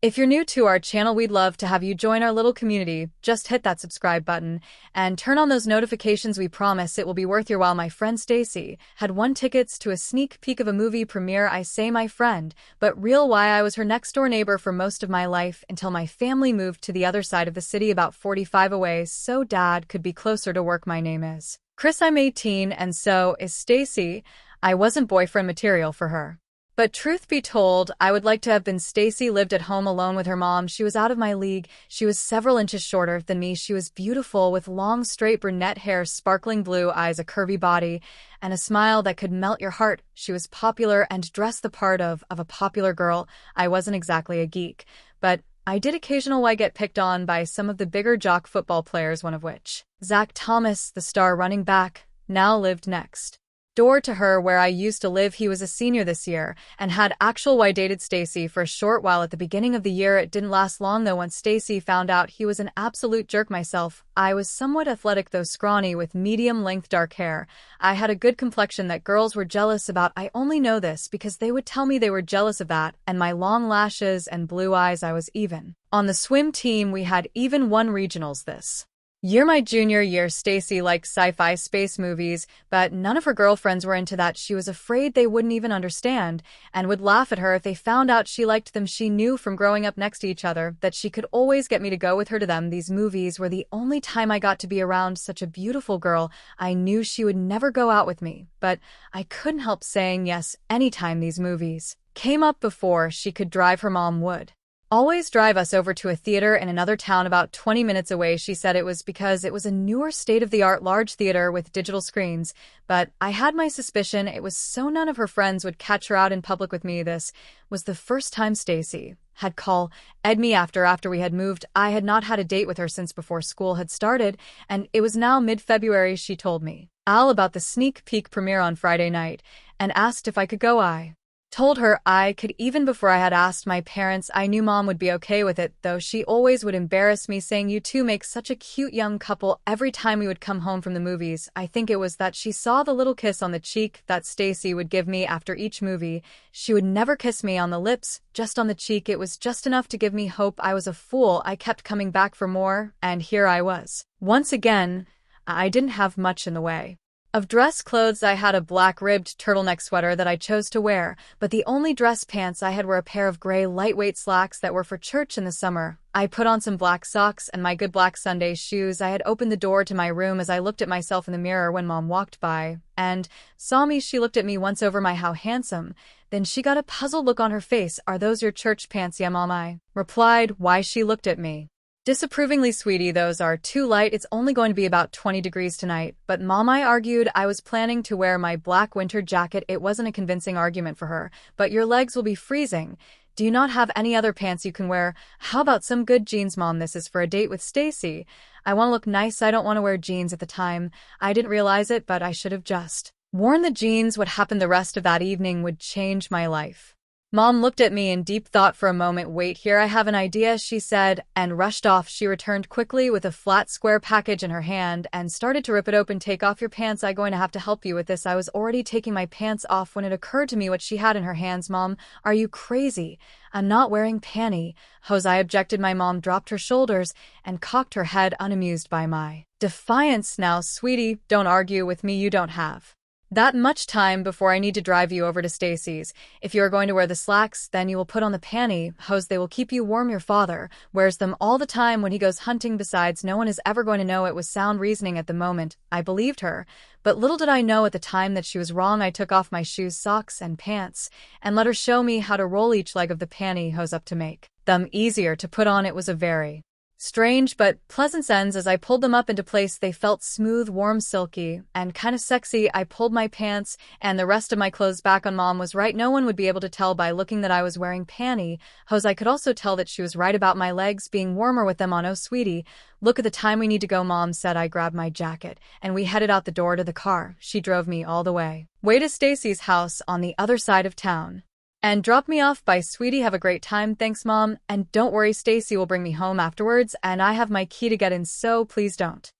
If you're new to our channel, we'd love to have you join our little community. Just hit that subscribe button and turn on those notifications. We promise it will be worth your while. My friend Stacy had won tickets to a sneak peek of a movie premiere. I say my friend, but real why I was her next door neighbor for most of my life until my family moved to the other side of the city about 45 away so dad could be closer to work. My name is Chris. I'm 18 and so is Stacy. I wasn't boyfriend material for her. But truth be told, I would like to have been. Stacy lived at home alone with her mom. She was out of my league. She was several inches shorter than me. She was beautiful with long, straight brunette hair, sparkling blue eyes, a curvy body, and a smile that could melt your heart. She was popular and dressed the part of a popular girl. I wasn't exactly a geek, but I did occasionally get picked on by some of the bigger jock football players, one of which, Zach Thomas, the star running back, now lived next door to her where I used to live. He was a senior this year and had actual I dated Stacy for a short while at the beginning of the year. It didn't last long though. Once Stacy found out, he was an absolute jerk. Myself, I was somewhat athletic though scrawny with medium length dark hair. I had a good complexion that girls were jealous about. I only know this because they would tell me they were jealous of that, and my long lashes and blue eyes. I was even on the swim team. We had even won regionals this year. My junior year, Stacy liked sci-fi space movies, but none of her girlfriends were into that. She was afraid they wouldn't even understand and would laugh at her if they found out she liked them. She knew from growing up next to each other that she could always get me to go with her to them. These movies were the only time I got to be around such a beautiful girl. I knew she would never go out with me, but I couldn't help saying yes anytime these movies came up. Before she could drive, her mom would always drive us over to a theater in another town about 20 minutes away. She said it was because it was a newer state-of-the-art large theater with digital screens, but I had my suspicion it was so none of her friends would catch her out in public with me. This was the first time Stacy had called me after we had moved. I had not had a date with her since before school had started, and it was now mid-February. She told me all about the sneak peek premiere on Friday night and asked if I could go. I told her I could even before I had asked my parents. I knew mom would be okay with it, though she always would embarrass me saying you two make such a cute young couple every time we would come home from the movies. I think it was that she saw the little kiss on the cheek that Stacy would give me after each movie. She would never kiss me on the lips, just on the cheek. It was just enough to give me hope. I was a fool. I kept coming back for more, and here I was. Once again, I didn't have much in the way of dress clothes. I had a black ribbed turtleneck sweater that I chose to wear, but the only dress pants I had were a pair of gray lightweight slacks that were for church in the summer. I put on some black socks and my good black Sunday shoes. I had opened the door to my room as I looked at myself in the mirror when mom walked by and saw me. She looked at me once over my how handsome. Then she got a puzzled look on her face. Are those your church pants? Yeah, mom, I replied. Why? She looked at me disapprovingly. Sweetie, those are too light. It's only going to be about 20 degrees tonight. But mom, I argued. I was planning to wear my black winter jacket. It wasn't a convincing argument for her. But your legs will be freezing. Do you not have any other pants you can wear? How about some good jeans? Mom, this is for a date with Stacy. I want to look nice. I don't want to wear jeans. At the time, I didn't realize it, but I should have just worn the jeans. What happened the rest of that evening would change my life. Mom looked at me in deep thought for a moment. Wait, here, I have an idea, she said, and rushed off. She returned quickly with a flat square package in her hand and started to rip it open. Take off your pants. I'm going to have to help you with this. I was already taking my pants off when it occurred to me what she had in her hands. Mom, are you crazy? I'm not wearing pantyhose, I objected. My mom dropped her shoulders and cocked her head, unamused by my defiance. Now, sweetie, don't argue with me. You don't have that much time before I need to drive you over to Stacy's. If you are going to wear the slacks, then you will put on the pantyhose. They will keep you warm. Your father wears them all the time when he goes hunting. Besides, no one is ever going to know. It was sound reasoning at the moment. I believed her, but little did I know at the time that she was wrong. I took off my shoes, socks, and pants and let her show me how to roll each leg of the pantyhose up to make them easier to put on. It was a very strange but pleasant sense. As I pulled them up into place, they felt smooth, warm, silky, and kind of sexy. I pulled my pants and the rest of my clothes back on. Mom was right. No one would be able to tell by looking that I was wearing pantyhose. I could also tell that she was right about my legs being warmer with them on. Oh, sweetie, look at the time. We need to go, Mom said. I grabbed my jacket and we headed out the door to the car. She drove me all the way to Stacy's house on the other side of town and drop me off. Bye, sweetie. Have a great time. Thanks, Mom. And don't worry, Stacy will bring me home afterwards, and I have my key to get in, so please don't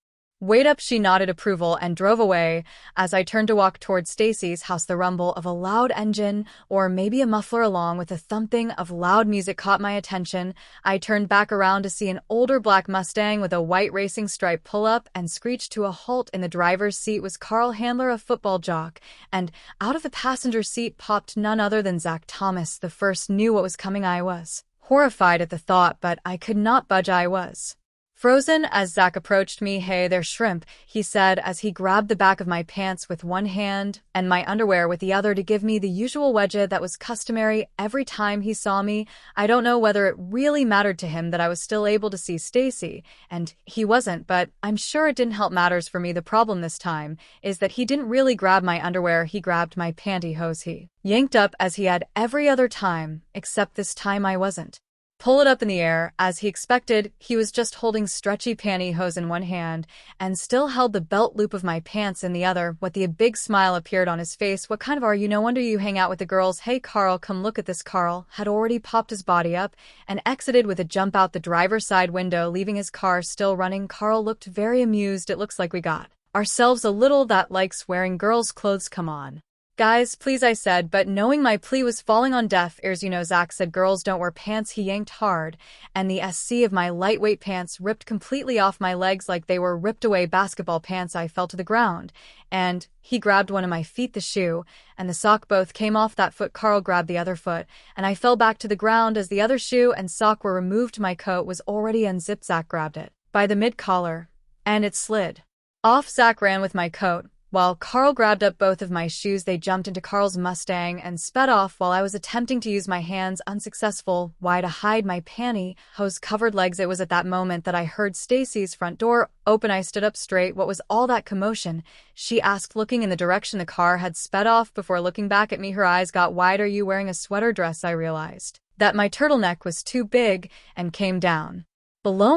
Wait up, she nodded approval and drove away. As I turned to walk toward Stacy's house, the rumble of a loud engine, or maybe a muffler along with the thumping of loud music caught my attention. I turned back around to see an older black Mustang with a white racing stripe pull up and screech to a halt. In the driver's seat was Carl Handler, a football jock, and out of the passenger seat popped none other than Zach Thomas. The first knew what was coming. I was horrified at the thought, but I could not budge. I was frozen as Zach approached me. "Hey there, shrimp," he said as he grabbed the back of my pants with one hand and my underwear with the other to give me the usual wedge that was customary every time he saw me. I don't know whether it really mattered to him that I was still able to see Stacy, and he wasn't, but I'm sure it didn't help matters for me. The problem this time is that he didn't really grab my underwear, he grabbed my pantyhose. He yanked up as he had every other time, except this time I wasn't pull it up in the air, as he expected. He was just holding stretchy pantyhose in one hand and still held the belt loop of my pants in the other. With a big smile appeared on his face. "What kind of are you? No wonder you hang out with the girls. Hey Carl, come look at this." Carl had already popped his body up and exited with a jump out the driver's side window, leaving his car still running. Carl looked very amused. "It looks like we got ourselves a little that likes wearing girls' clothes. Come on, guys, please," I said, but knowing my plea was falling on deaf ears. "You know," Zach said, "girls don't wear pants." He yanked hard, and the SC of my lightweight pants ripped completely off my legs like they were ripped away basketball pants. I fell to the ground, and he grabbed one of my feet. The shoe and the sock both came off that foot. Carl grabbed the other foot, and I fell back to the ground as the other shoe and sock were removed. My coat was already unzipped. Zach grabbed it by the mid-collar, and it slid off. Zach ran with my coat, while Carl grabbed up both of my shoes. They jumped into Carl's Mustang and sped off while I was attempting to use my hands, unsuccessful, to hide my pantyhose-covered legs. It was at that moment that I heard Stacy's front door open. I stood up straight. "What was all that commotion?" she asked, looking in the direction the car had sped off before looking back at me. Her eyes got wide. "Are you wearing a sweater dress?" I realized that my turtleneck was too big and came down below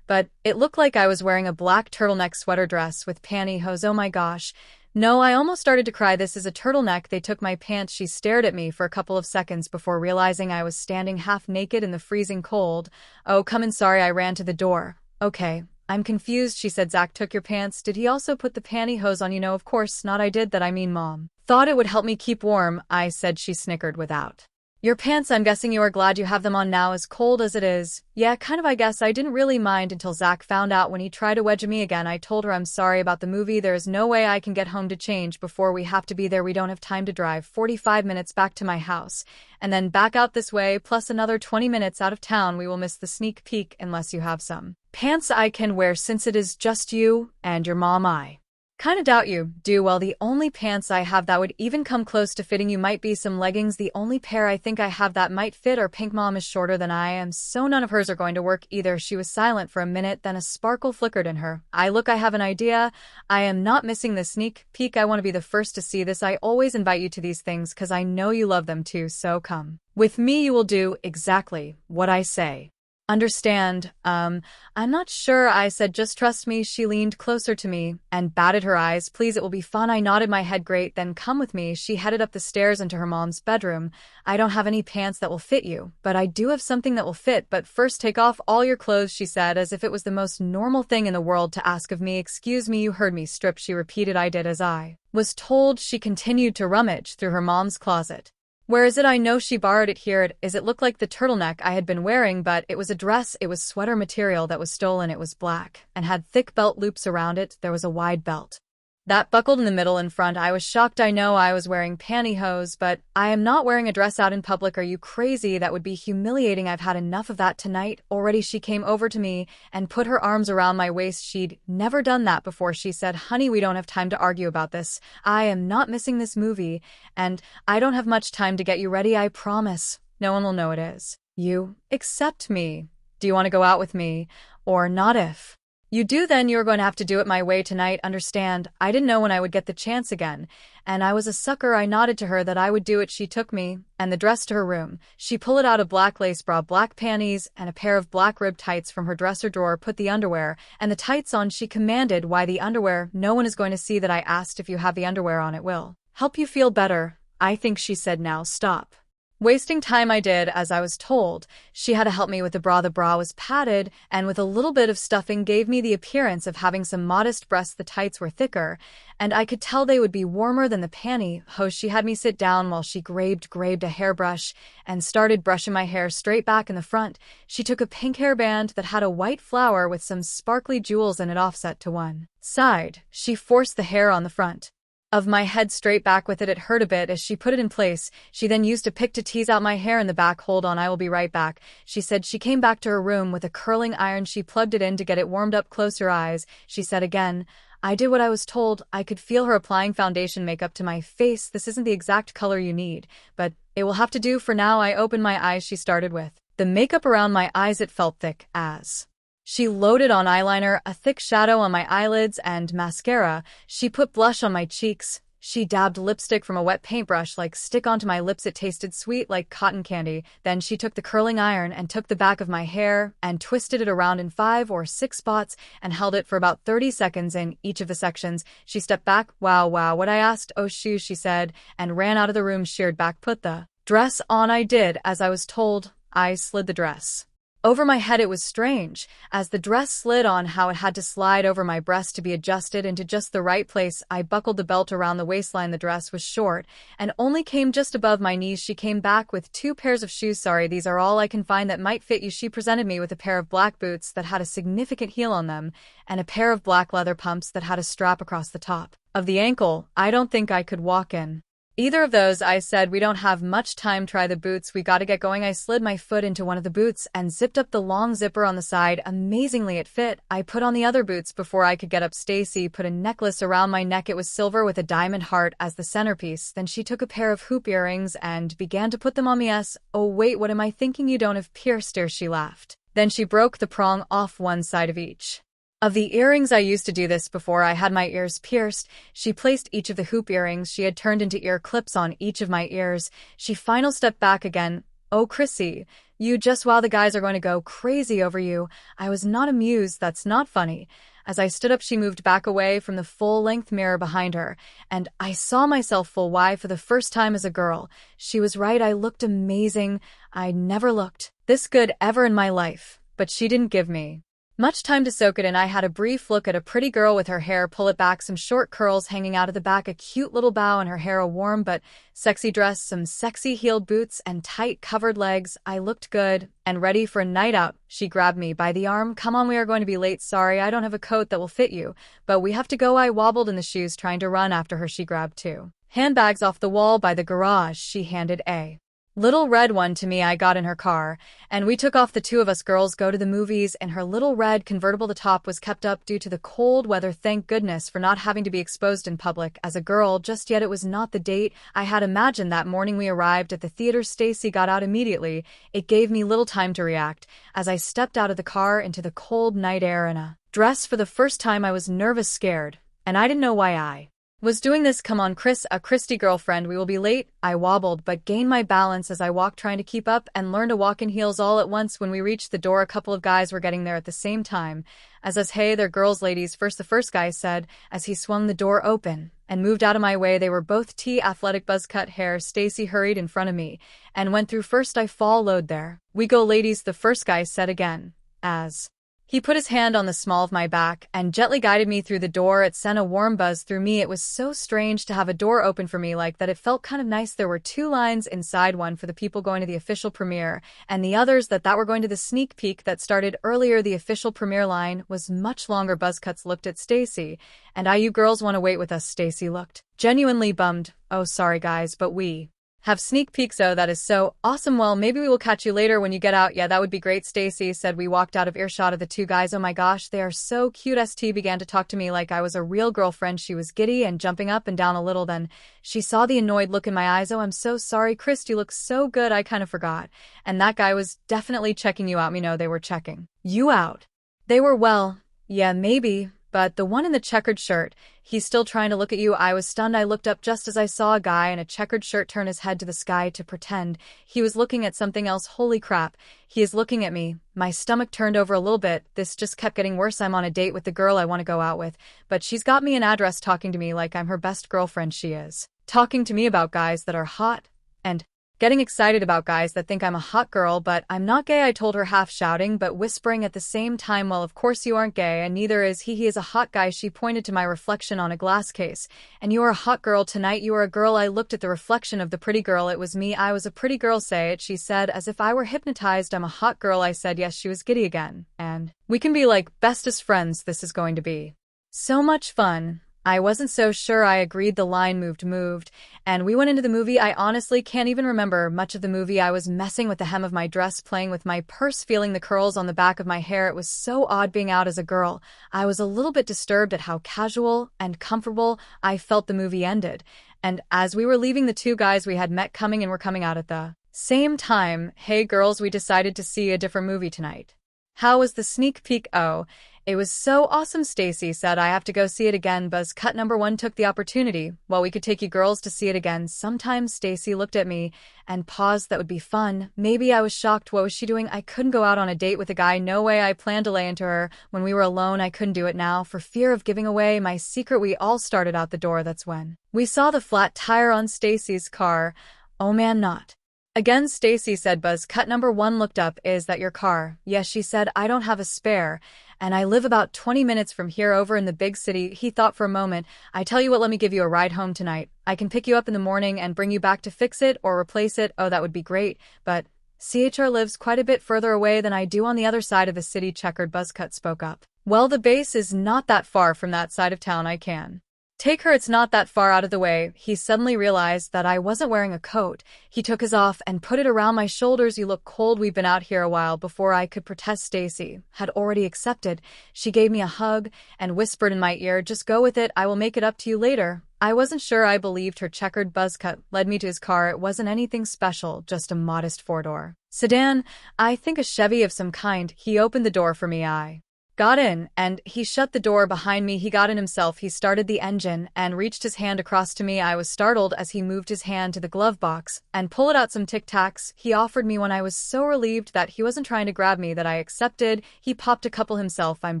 but it looked like I was wearing a black turtleneck sweater dress with pantyhose. "Oh my gosh. No," I almost started to cry. "This is a turtleneck. They took my pants." She stared at me for a couple of seconds before realizing I was standing half naked in the freezing cold. "Oh, come in." "Sorry." I ran to the door. "Okay, I'm confused," she said. "Zach took your pants. Did he also put the pantyhose on you?" "No, of course not. I did that. I mean, Mom thought it would help me keep warm," I said. She snickered. "Without your pants, I'm guessing you are glad you have them on now, as cold as it is." "Yeah, kind of, I guess." I didn't really mind until Zach found out when he tried to wedge me again. I told her I'm sorry about the movie. There is no way I can get home to change before we have to be there. We don't have time to drive 45 minutes back to my house and then back out this way, plus another 20 minutes out of town. We will miss the sneak peek unless you have some pants I can wear, since it is just you and your mom. I kinda doubt you do. "Well, the only pants I have that would even come close to fitting you might be some leggings. The only pair I think I have that might fit are pink. Mom is shorter than I am, so none of hers are going to work either." She was silent for a minute, then a sparkle flickered in her eye. "Look, I have an idea. I am not missing the sneak peek. I want to be the first to see this. I always invite you to these things because I know you love them too, so come with me. You will do exactly what I say. Understand?" I'm not sure," I said. "Just trust me." She leaned closer to me and batted her eyes. "Please, it will be fun." I nodded my head. "Great, then come with me." She headed up the stairs into her mom's bedroom. "I don't have any pants that will fit you, but I do have something that will fit. But first, take off all your clothes," she said, as if it was the most normal thing in the world to ask of me. "Excuse me, you heard me." "Strip," she repeated. I did as I was told. She continued to rummage through her mom's closet. "Where is it?" "I know she borrowed it. Here it is." It looked like the turtleneck I had been wearing, but it was a dress. It was sweater material that was stolen. It was black and had thick belt loops around it. There was a wide belt that buckled in the middle and front. I was shocked. I know I was wearing pantyhose, but I am not wearing a dress out in public. Are you crazy? That would be humiliating. I've had enough of that tonight already. She came over to me and put her arms around my waist. She'd never done that before. She said, "Honey, we don't have time to argue about this. I am not missing this movie, and I don't have much time to get you ready. I promise no one will know it is you except me. Do you want to go out with me or not? If you do, then you're going to have to do it my way tonight. Understand?" I didn't know when I would get the chance again, and I was a sucker. I nodded to her that I would do it. She took me and the dress to her room. She pulled out a black lace bra, black panties, and a pair of black rib tights from her dresser drawer. "Put the underwear and the tights on," she commanded. "Why the underwear? No one is going to see that." I asked. "If you have the underwear on, it will help you feel better, I think," she said. "Now stop Wasting time, I did as I was told. She had to help me with the bra. The bra was padded, and with a little bit of stuffing gave me the appearance of having some modest breasts. The tights were thicker, and I could tell they would be warmer than the pantyhose. She had me sit down while she grabbed a hairbrush and started brushing my hair straight back in the front. She took a pink hairband that had a white flower with some sparkly jewels in it offset to one side. She forced the hair on the front of my head straight back with it. It hurt a bit as she put it in place. She then used a pick to tease out my hair in the back. Hold on, I will be right back, she said. She came back to her room with a curling iron. She plugged it in to get it warmed up. Close your eyes, she said again. I did what I was told. I could feel her applying foundation makeup to my face. This isn't the exact color you need, but it will have to do for now. I opened my eyes. She started with the makeup around my eyes. It felt thick as she loaded on eyeliner, a thick shadow on my eyelids, and mascara. She put blush on my cheeks. She dabbed lipstick from a wet paintbrush like stick onto my lips. It tasted sweet like cotton candy. Then she took the curling iron and took the back of my hair and twisted it around in 5 or 6 spots and held it for about 30 seconds in each of the sections. She stepped back. Wow, what? I asked. Oh, shoes, she said, and ran out of the room. Sheared back. Put the dress on. I did as I was told. I slid the dress over my head. It was strange, as the dress slid on, how it had to slide over my breast to be adjusted into just the right place. I buckled the belt around the waistline. The dress was short and only came just above my knees. She came back with 2 pairs of shoes. Sorry, these are all I can find that might fit you. She presented me with a pair of black boots that had a significant heel on them and a pair of black leather pumps that had a strap across the top of the ankle. I don't think I could walk in either of those, I said. We don't have much time. Try the boots. We gotta get going. I slid my foot into one of the boots and zipped up the long zipper on the side. Amazingly, it fit. I put on the other boots before I could get up. Stacy put a necklace around my neck. It was silver with a diamond heart as the centerpiece. Then she took a pair of hoop earrings and began to put them on me. Oh wait, what am I thinking? You don't have pierced ears, she laughed. Then she broke the prong off one side of each of the earrings. I used to do this before I had my ears pierced. She placed each of the hoop earrings she had turned into ear clips on each of my ears. She final stepped back again. Oh, Chrissy, you just, wow, the guys are going to go crazy over you. I was not amused. That's not funny. As I stood up, she moved back away from the full-length mirror behind her, and I saw myself full wide for the first time as a girl. She was right. I looked amazing. I never looked this good ever in my life, but she didn't give me much time to soak it in. I had a brief look at a pretty girl with her hair pull it back, some short curls hanging out of the back, a cute little bow in her hair, a warm but sexy dress, some sexy heeled boots, and tight covered legs. I looked good and ready for a night out. She grabbed me by the arm. Come on, we are going to be late. Sorry, I don't have a coat that will fit you, but we have to go. I wobbled in the shoes, trying to run after her. She grabbed 2 handbags off the wall by the garage. She handed a little red one to me. I got in her car, and we took off. The 2 of us girls go to the movies in her little red convertible. The top was kept up due to the cold weather. Thank goodness for not having to be exposed in public as a girl just yet. It was not the date I had imagined. That morning we arrived at the theater. Stacy got out immediately. It gave me little time to react. As I stepped out of the car into the cold night air in a dress for the first time, I was nervous, scared, and I didn't know why I was doing this. Come on, Chris, a Christy girlfriend, we will be late. I wobbled but gained my balance as I walked, trying to keep up and learn to walk in heels all at once. When we reached the door, a couple of guys were getting there at the same time as us. Hey, they're girls, ladies first, the first guy said as he swung the door open and moved out of my way. They were both athletic, buzz cut hair. Stacy hurried in front of me and went through first. I followed there. We go, ladies, the first guy said again as he put his hand on the small of my back and gently guided me through the door. It sent a warm buzz through me. It was so strange to have a door open for me like that. It felt kind of nice. There were 2 lines inside, one for the people going to the official premiere and the others that were going to the sneak peek that started earlier. The official premiere line was much longer. Buzzcuts looked at Stacy and you girls want to wait with us. Stacy looked genuinely bummed. Oh, sorry guys, but we have sneak peeks. Oh, that is so awesome. Well, maybe we will catch you later when you get out. Yeah, that would be great, Stacy said. We walked out of earshot of the 2 guys. Oh my gosh, they are so cute. St began to talk to me like I was a real girlfriend. She was giddy and jumping up and down a little. Then she saw the annoyed look in my eyes. Oh, I'm so sorry, Chris, you look so good. I kind of forgot. And that guy was definitely checking you out. They were checking you out. They were, well, yeah, maybe. But the one in the checkered shirt, he's still trying to look at you. I was stunned. I looked up just as I saw a guy in a checkered shirt turn his head to the sky to pretend he was looking at something else. Holy crap, he is looking at me. My stomach turned over a little bit. This just kept getting worse. I'm on a date with the girl I want to go out with, but she's got me an address, talking to me like I'm her best girlfriend. She is talking to me about guys that are hot and getting excited about guys that think I'm a hot girl, but I'm not gay, I told her, half shouting but whispering at the same time. Well, of course you aren't gay, and neither is he. He is a hot guy. She pointed to my reflection on a glass case. And you are a hot girl tonight. You are a girl. I looked at the reflection of the pretty girl. It was me. I was a pretty girl. Say it, she said, as if I were hypnotized. I'm a hot girl, I said. Yes, she was giddy again. And we can be like bestest friends. This is going to be so much fun. I wasn't so sure. I agreed. The line moved, and we went into the movie. I honestly can't even remember much of the movie. I was messing with the hem of my dress, playing with my purse, feeling the curls on the back of my hair. It was so odd being out as a girl. I was a little bit disturbed at how casual and comfortable I felt. The movie ended, and as we were leaving, the two guys we had met coming in were coming out at the same time. Hey girls, we decided to see a different movie tonight. How was the sneak peek? Oh, it was so awesome. Stacy said I have to go see it again. Buzz cut number one took the opportunity. Well, we could take you girls to see it again sometime. Stacy looked at me and paused. That would be fun. Maybe. I was shocked. What was she doing? I couldn't go out on a date with a guy. No way. I planned to lay into her when we were alone. I couldn't do it now for fear of giving away my secret. We all started out the door. That's when we saw the flat tire on Stacy's car. Oh man, not again, Stacy said. Buzz cut number one looked up. Is that your car? Yes, she said. I don't have a spare, and I live about 20 minutes from here over in the big city. He thought for a moment. I tell you what, let me give you a ride home tonight. I can pick you up in the morning and bring you back to fix it or replace it. Oh, that would be great, but CHR lives quite a bit further away than I do, on the other side of the city. Checkered. Buzzcut spoke up. Well, the base is not that far from that side of town. I can take her. It's not that far out of the way. He suddenly realized that I wasn't wearing a coat. He took his off and put it around my shoulders. You look cold. We've been out here a while. Before I could protest, Stacy had already accepted. She gave me a hug and whispered in my ear, just go with it. I will make it up to you later. I wasn't sure I believed her. Checkered. Buzzcut led me to his car. It wasn't anything special, just a modest four-door sedan. I think a Chevy of some kind. He opened the door for me. I got in, and he shut the door behind me. He got in himself. He started the engine and reached his hand across to me. I was startled as he moved his hand to the glove box and pulled out some Tic Tacs. He offered me one. I was so relieved that he wasn't trying to grab me that I accepted. He popped a couple himself. I'm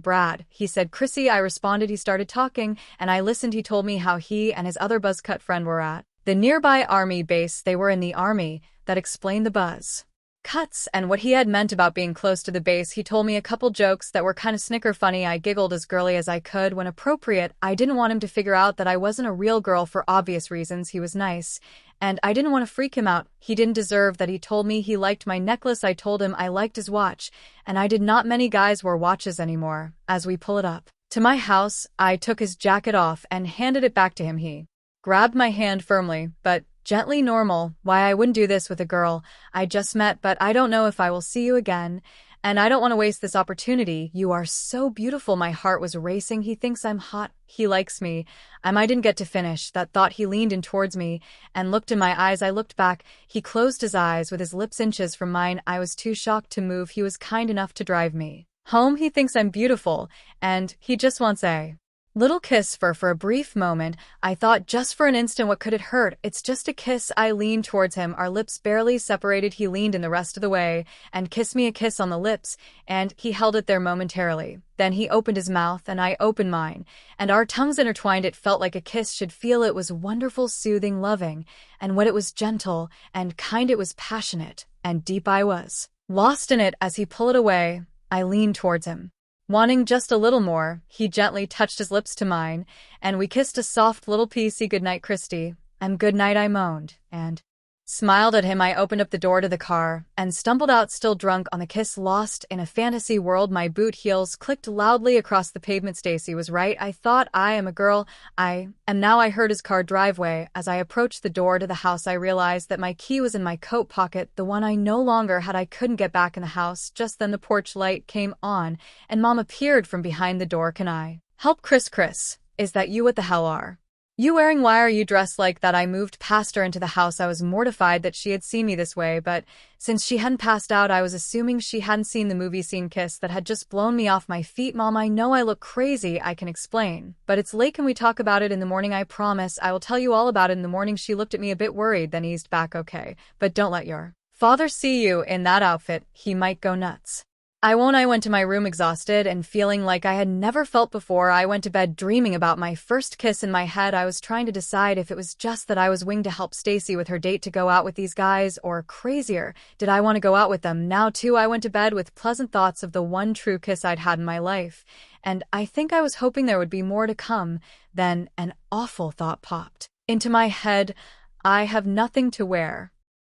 Brad, he said. Chrissy, I responded. He started talking, and I listened. He told me how he and his other buzzcut friend were at the nearby army base. They were in the army. That explained the buzz cuts and what he had meant about being close to the base. He told me a couple jokes that were kind of snicker funny. I giggled as girly as I could when appropriate. I didn't want him to figure out that I wasn't a real girl for obvious reasons. He was nice, and I didn't want to freak him out. He didn't deserve that. He told me he liked my necklace. I told him I liked his watch, and I did. Not many guys wore watches anymore. As we pull it up to my house, I took his jacket off and handed it back to him. He grabbed my hand firmly, but gently. Normal. Why, I wouldn't do this with a girl I just met, but I don't know if I will see you again, and I don't want to waste this opportunity. You are so beautiful. My heart was racing. He thinks I'm hot. He likes me. I didn't get to finish that thought. He leaned in towards me and looked in my eyes. I looked back. He closed his eyes with his lips inches from mine. I was too shocked to move. He was kind enough to drive me home. He thinks I'm beautiful, and he just wants a little kiss. For a brief moment, I thought, just for an instant, what could it hurt? It's just a kiss. I leaned towards him. Our lips barely separated. He leaned in the rest of the way and kissed me, a kiss on the lips, and he held it there momentarily. Then he opened his mouth and I opened mine, and our tongues intertwined. It felt like a kiss should feel. It was wonderful, soothing, loving, and what it was gentle and kind. It was passionate and deep. I was lost in it. As he pulled it away, I leaned towards him, wanting just a little more. He gently touched his lips to mine, and we kissed a soft little piecey goodnight, Christy. And good night, I moaned, and smiled at him. I opened up the door to the car and stumbled out, still drunk on the kiss, lost in a fantasy world. My boot heels clicked loudly across the pavement. Stacy was right. I thought, I am a girl. I am now. I heard his car driveway. As I approached the door to the house, I realized that my key was in my coat pocket, the one I no longer had. I couldn't get back in the house. Just then the porch light came on, and Mom appeared from behind the door. Can I help? Chris, is that you? What the hell are you wearing? Why are you dressed like that? I moved past her into the house. I was mortified that she had seen me this way, but since she hadn't passed out, I was assuming she hadn't seen the movie scene kiss that had just blown me off my feet. Mom, I know I look crazy. I can explain, but it's late. Can we talk about it in the morning? I promise I will tell you all about it in the morning. She looked at me a bit worried, then eased back. Okay, but don't let your father see you in that outfit. He might go nuts. I went to my room exhausted and feeling like I had never felt before. I went to bed dreaming about my first kiss. In my head. I was trying to decide if it was just that I was winged to help Stacy with her date to go out with these guys, or crazier, did I want to go out with them now too? I went to bed with pleasant thoughts of the one true kiss I'd had in my life, and I think I was hoping there would be more to come. Then an awful thought popped into my head. I have nothing to wear.